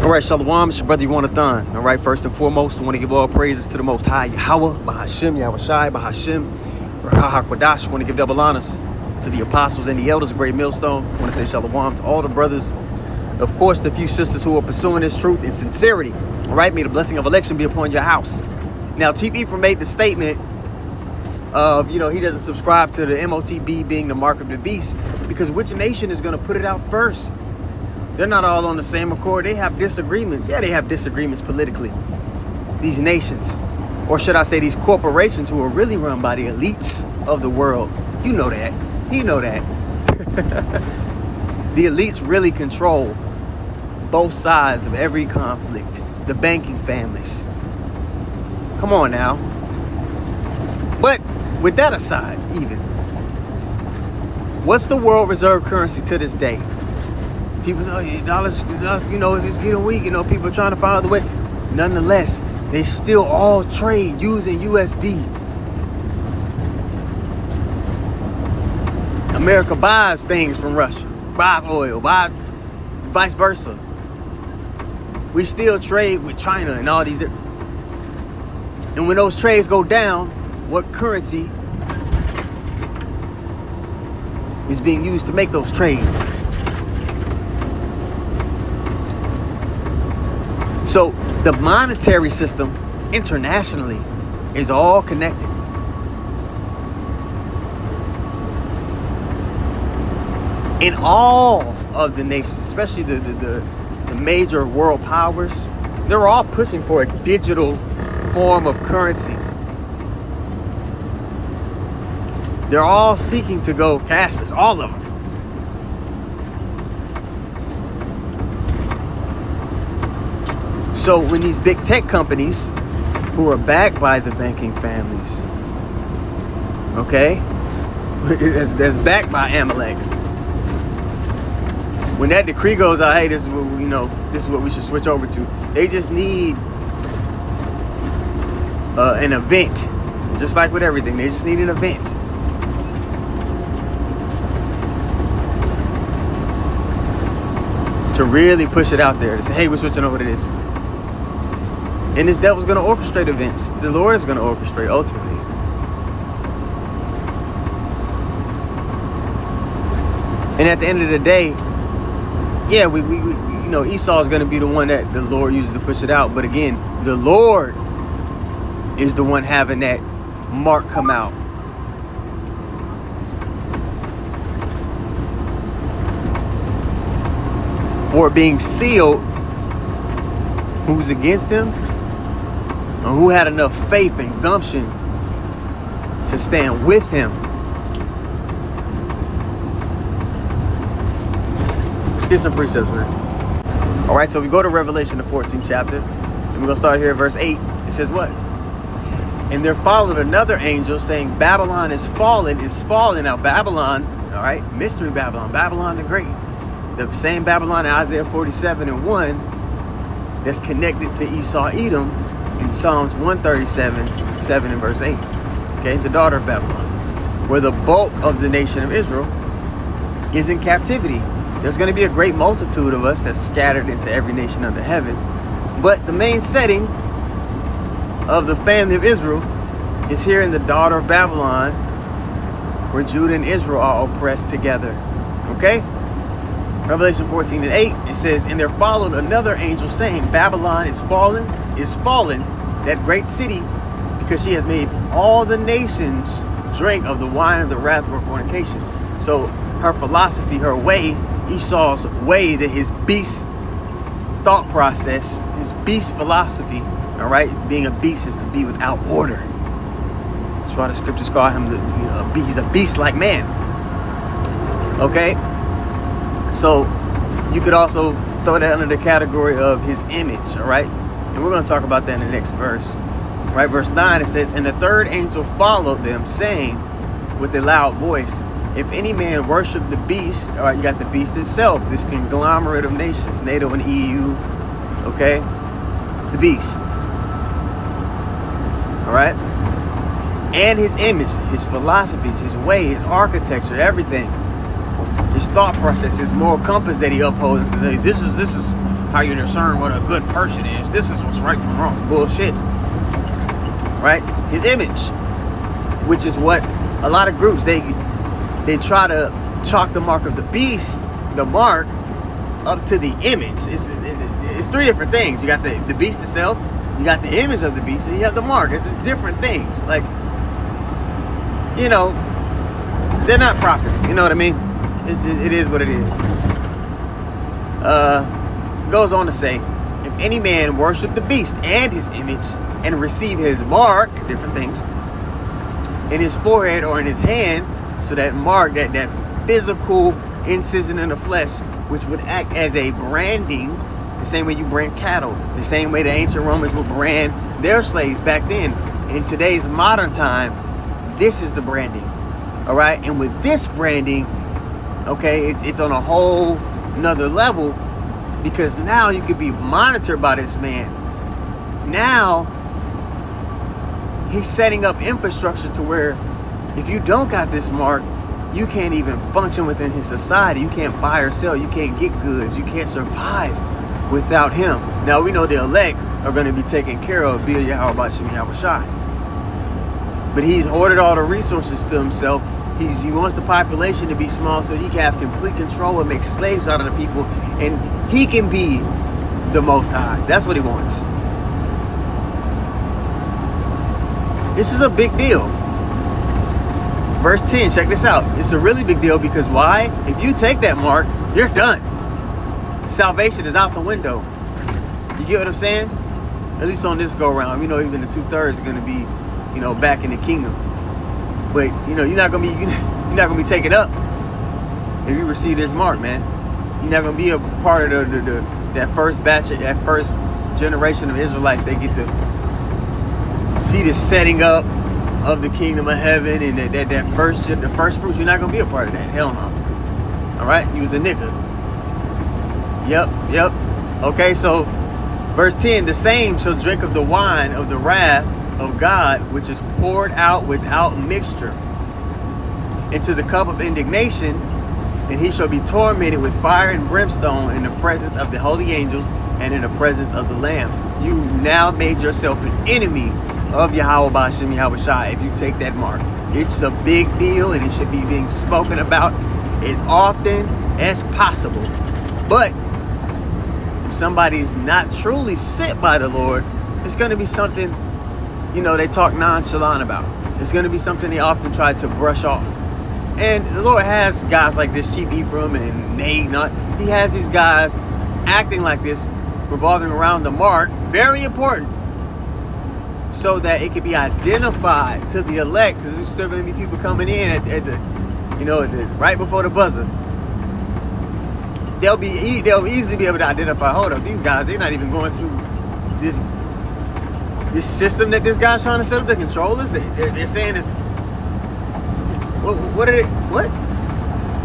All right, Shalom, it's your brother JUN21.25. All right, first and foremost, I want to give all praises to the Most High, Yahweh, Bahashim, Yahushai, Bahashim, Rahakwadash. I want to give double honors to the apostles and the elders of Great Millstone. I want to say Shalom to all the brothers, of course, the few sisters who are pursuing this truth in sincerity. All right, may the blessing of election be upon your house. Now, Chief Ephraim made the statement of, he doesn't subscribe to the MOTB being the mark of the beast, because which nation is going to put it out first? They're not all on the same accord. They have disagreements. Yeah, they have disagreements politically. These nations, or should I say these corporations who are really run by the elites of the world. You know that. You know that. The elites really control both sides of every conflict. The banking families. Come on now. But with that aside, even, what's the world reserve currency to this day? People say, dollars, it's getting weak. People are trying to find other way. Nonetheless, they still all trade using USD. America buys things from Russia, buys oil, buys vice versa. We still trade with China and all these. And when those trades go down, what currency is being used to make those trades? So the monetary system internationally is all connected. In all of the nations, especially the major world powers, they're all pushing for a digital form of currency. They're all seeking to go cashless, all of them. So when these big tech companies who are backed by the banking families, okay, that's backed by Amalek, when that decree goes out, hey, this is what this is what we should switch over to. They just need an event, just like with everything. They just need an event. To really push it out there, to say, hey, we're switching over to this. And this devil's going to orchestrate events. The Lord is going to orchestrate ultimately. And at the end of the day, yeah, we Esau is going to be the one that the Lord uses to push it out. But again, the Lord is the one having that mark come out. For it being sealed, who's against him? Or who had enough faith and gumption to stand with him? Let's get some precepts, man. All right, so we go to Revelation, the 14th chapter, and we're going to start here at verse 8. It says what? And there followed another angel saying, Babylon is fallen, is fallen. Now Babylon, all right, mystery Babylon, Babylon the Great. The same Babylon in Isaiah 47:1 that's connected to Esau, Edom, in Psalms 137, 7 and verse 8. Okay, the daughter of Babylon, where the bulk of the nation of Israel is in captivity. There's going to be a great multitude of us that's scattered into every nation under heaven. But the main setting of the family of Israel is here in the daughter of Babylon, where Judah and Israel are oppressed together. Okay? Revelation 14:8, it says, and there followed another angel saying, Babylon is fallen, that great city, because she has made all the nations drink of the wine of the wrath of her fornication. So her philosophy, her way, Esau's way, that his beast thought process, his beast philosophy, all right, being a beast is to be without order. That's why the scriptures call him he's a beast like man. Okay? So you could also throw that under the category of his image, all right? And we're going to talk about that in the next verse. Right, verse 9, it says, and the third angel followed them, saying with a loud voice, if any man worship the beast, all right, you got the beast itself, this conglomerate of nations, NATO and EU, okay? The beast. All right? And his image, his philosophies, his way, his architecture, everything. His thought process, his moral compass that he upholds and says, hey, this is how you discern what a good person is. This is what's right from wrong. Bullshit. Right? His image, which is what a lot of groups, they try to chalk the mark of the beast, the mark, up to the image. It's three different things. You got the beast itself, you got the image of the beast, and you have the mark. It's just different things. Like, you know, they're not prophets. You know what I mean? It is what it is. Goes on to say, if any man worship the beast and his image and receive his mark, different things, in his forehead or in his hand, so that mark, that physical incision in the flesh, which would act as a branding, the same way you brand cattle, the same way the ancient Romans would brand their slaves back then. In today's modern time, this is the branding. All right, and with this branding, okay, it's on a whole another level, because now you could be monitored by this man. Now he's setting up infrastructure to where if you don't got this mark, you can't even function within his society. You can't buy or sell. You can't get goods. You can't survive without him. Now we know the elect are going to be taken care of via Yahweh Shem Yahweh Shai. But he's hoarded all the resources to himself. He wants the population to be small so he can have complete control and make slaves out of the people, and he can be the Most High. That's what he wants. This is a big deal. Verse 10, check this out. It's a really big deal because why? If you take that mark, you're done. Salvation is out the window. You get what I'm saying? At least on this go around. You know, even the 2/3 are going to be, you know, back in the kingdom. But you know, you're not gonna be taken up if you receive this mark, man. You're not gonna be a part of that first batch, that first generation of Israelites. They get to see the setting up of the kingdom of heaven, and the first fruits. You're not gonna be a part of that. Hell no. All right, you was a nigga. Yep. Okay, so verse 10: the same shall drink of the wine of the wrath of God, which is poured out without mixture into the cup of indignation, and he shall be tormented with fire and brimstone in the presence of the holy angels and in the presence of the Lamb. You now made yourself an enemy of Yahweh B'Shem Yahweh Shai if you take that mark. It's a big deal, and it should be being spoken about as often as possible. But if somebody's not truly sent by the Lord, it's going to be something, you know, they talk nonchalant about. It's going to be something they often try to brush off. And the Lord has guys like this, Chief Ephraim and Nate. He has these guys acting like this, revolving around the mark. Very important. So that it can be identified to the elect, because there's still going to be people coming in at the, you know, right before the buzzer. They'll easily be able to identify, hold up, these guys, they're not even going through this system that this guy's trying to set up, the controllers. They're saying this. What are they? What?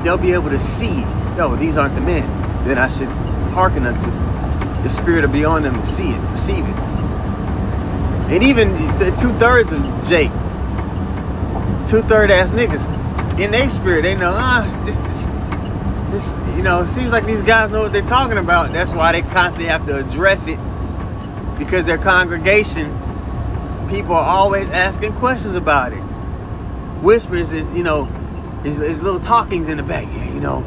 They'll be able to see. No, these aren't the men that I should hearken unto. The Spirit will be on them to see it, perceive it. And even the 2/3 of Jake, 2/3 ass niggas, in their spirit, they know. This. You know, it seems like these guys know what they're talking about. That's why they constantly have to address it. Because their congregation, people are always asking questions about it. Whispers is, you know, is little talkings in the back. Yeah, you know,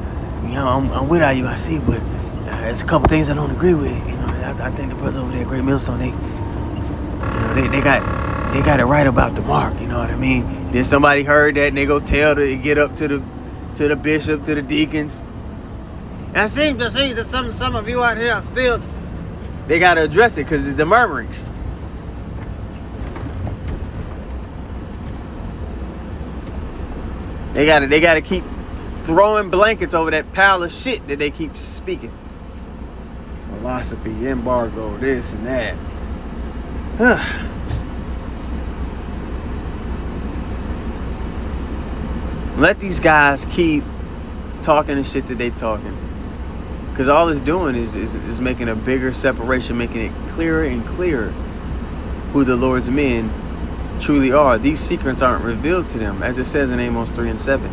I'm with you, I see, but there's a couple things I don't agree with. You know, I think the brothers over there at Great Millstone, they got it right about the mark. You know what I mean? Then somebody heard that, and they go tell get up to the bishop, to the deacons. And I seem to see that some of you out here are still. They got to address it because of the murmurings. They got to keep throwing blankets over that pile of shit that they keep speaking. Philosophy, embargo, this and that. Let these guys keep talking the shit that they talking. Because all it's doing is making a bigger separation, making it clearer and clearer who the Lord's men truly are. These secrets aren't revealed to them, as it says in Amos 3:7.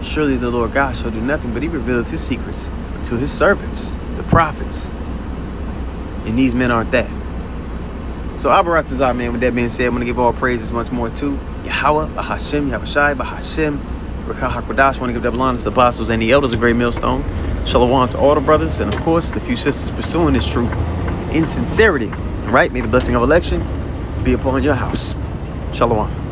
Surely the Lord God shall do nothing, but he revealed his secrets to his servants, the prophets. And these men aren't that. So Abaratazar, man, with that being said, I want to give all praises once more to Yahweh, Bahashim, Yahushai, Bahashim, Rakah HaKodash. I want to give double honor to the apostles and the elders of Great Millstone. Shalom to all the brothers, and of course, the few sisters pursuing this truth in sincerity. All right, may the blessing of election be upon your house. Shalom.